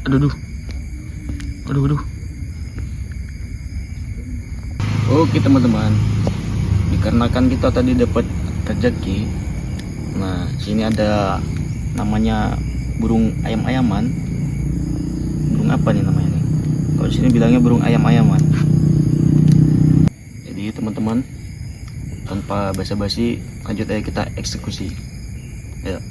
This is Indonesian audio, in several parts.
Aduh, aduh, aduh. Oke teman-teman, dikarenakan kita tadi dapat rezeki. Nah, sini ada namanya burung ayam-ayaman. Burung apa nih namanya nih? Kalau di sini bilangnya burung ayam-ayaman. Jadi teman-teman, tanpa basa-basi, lanjut aja kita eksekusi. Ya.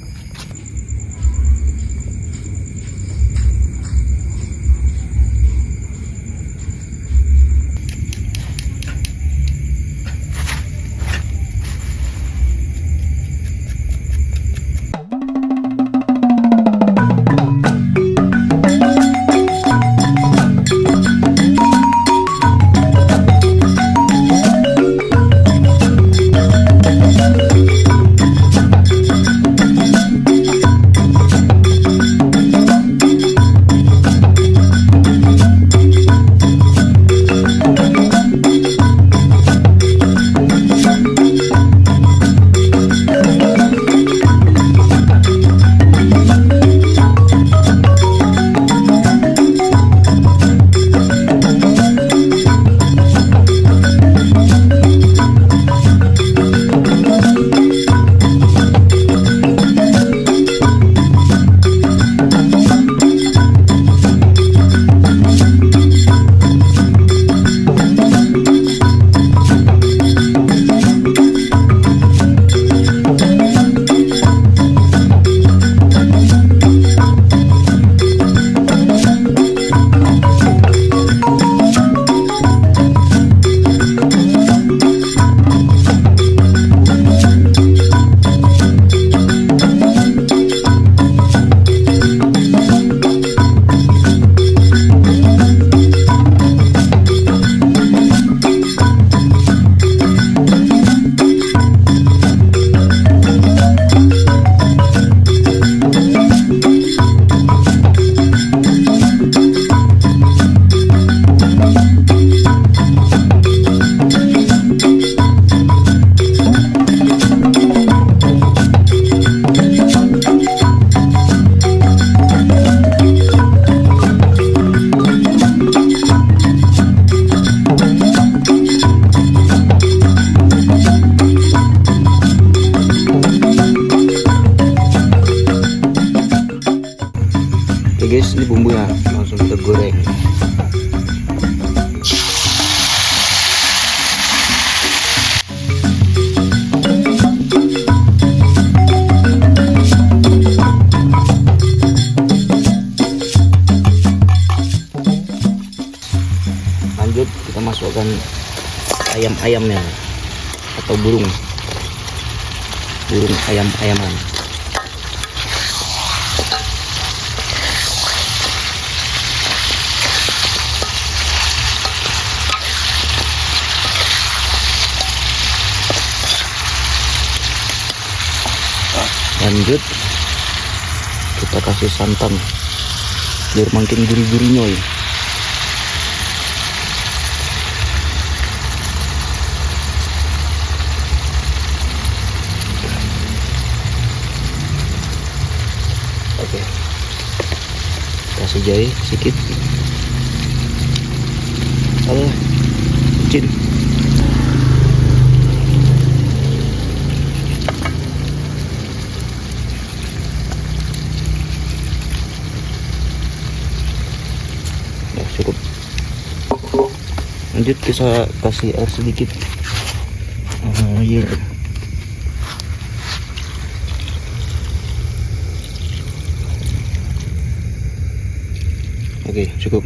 Oke guys, ini bumbunya langsung kita goreng. Lanjut kita masukkan ayam-ayamnya atau burung ayam-ayaman. Lanjut kita kasih santan biar makin gurih-gurihnya ya. Oke, kasih jahe sedikit. Cin. Cukup. Lanjut kita kasih air sedikit. Iya. Oke, cukup.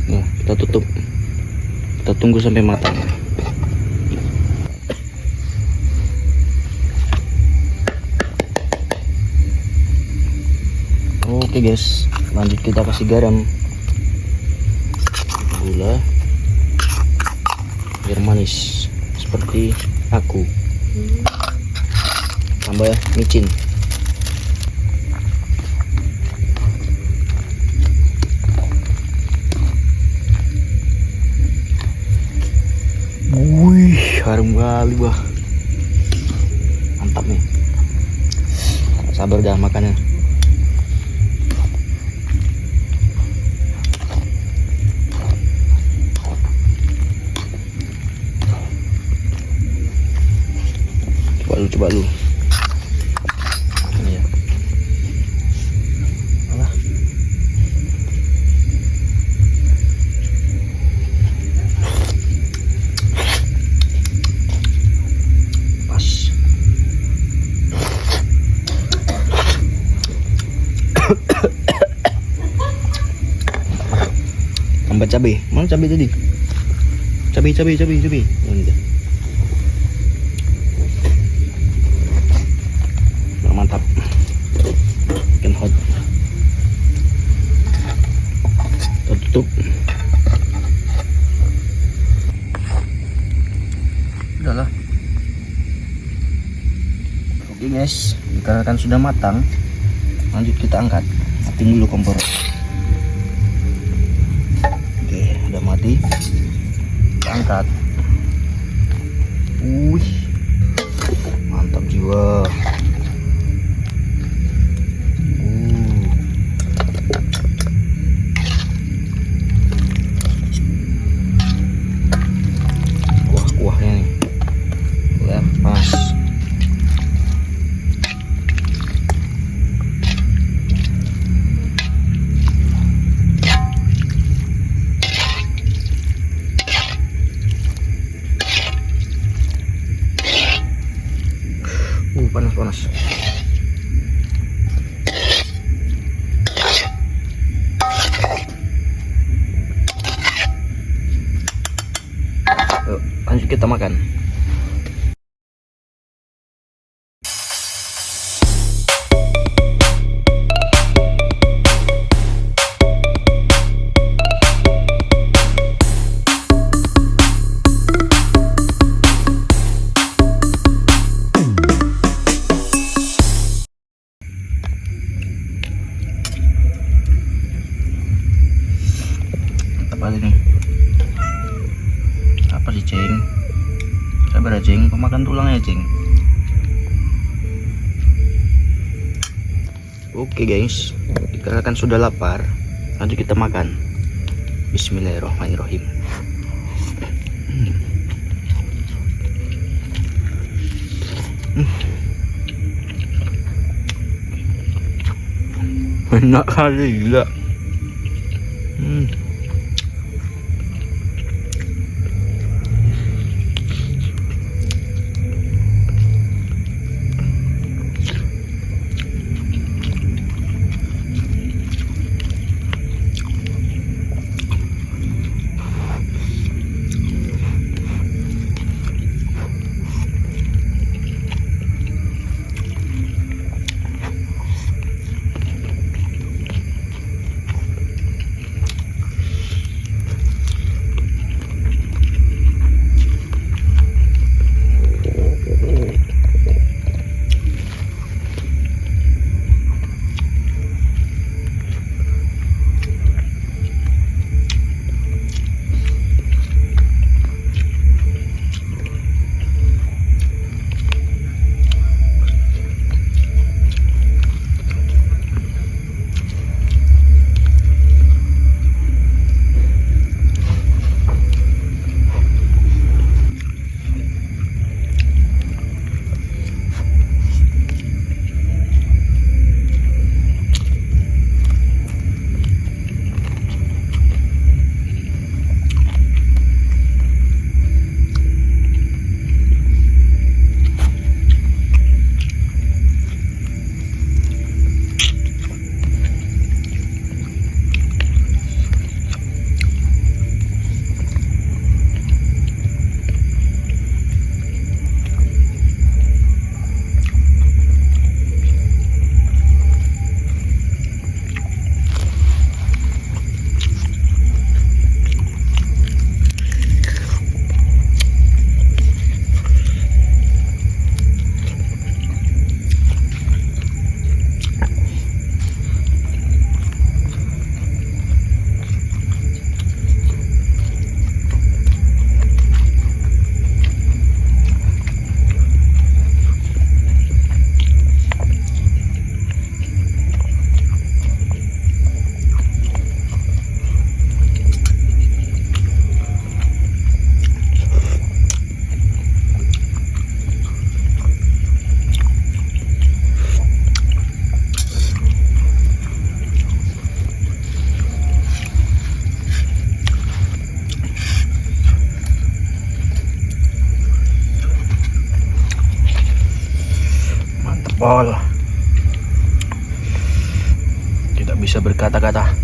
Nah, kita tutup. Kita tunggu sampai matang. Oke guys, lanjut kita kasih garam, gula, biar manis seperti aku. Tambah micin. harum kali bah. Mantap nih. Gak sabar dah makannya. Coba lu. Ini ya. Alah. Pas. Tambah cabai. Mana cabai tadi? Cabai. Oh, ini dah. Mantap, ikan hot. Tutup. Udahlah. Oke guys, dikarenakan sudah matang, lanjut kita angkat. Matiin dulu kompor. Oke, udah mati. Kita angkat. Wih, mantap jiwa. Kuahnya nih ya pas. Panas. Lanjut kita makan. Apa ini? Apa sih ceng? Sabar ya ceng, pemakan tulangnya ceng. Oke guys, dikarenakan sudah lapar, lanjut kita makan. Bismillahirrahmanirrahim. Enak kali gila. jempol. Tidak bisa berkata-kata.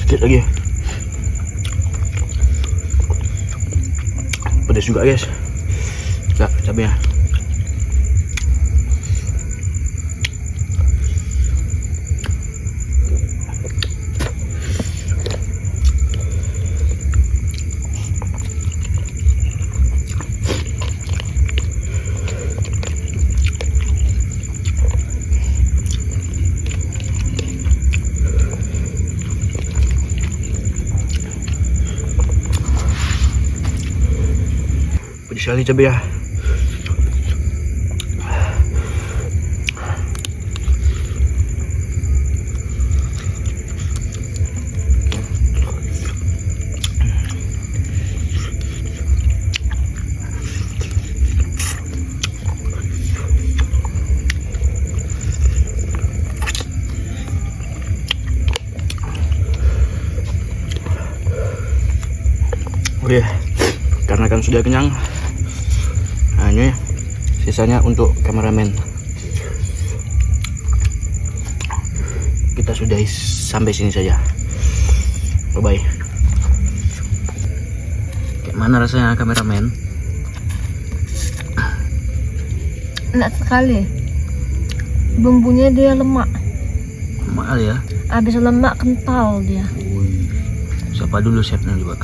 Sedikit lagi. Pedas juga guys. Enggak, cabenya. Pedas sekali cabai ya. Oke, karena kan sudah kenyang, nah ini sisanya untuk kameramen. Kita sudah sampai sini saja. Bye bye. Kayak mana rasanya kameramen? Enak sekali. Bumbunya dia lemak. Mahal ya. Habis lemak kental dia. Wih. Siapa dulu chefnya coba?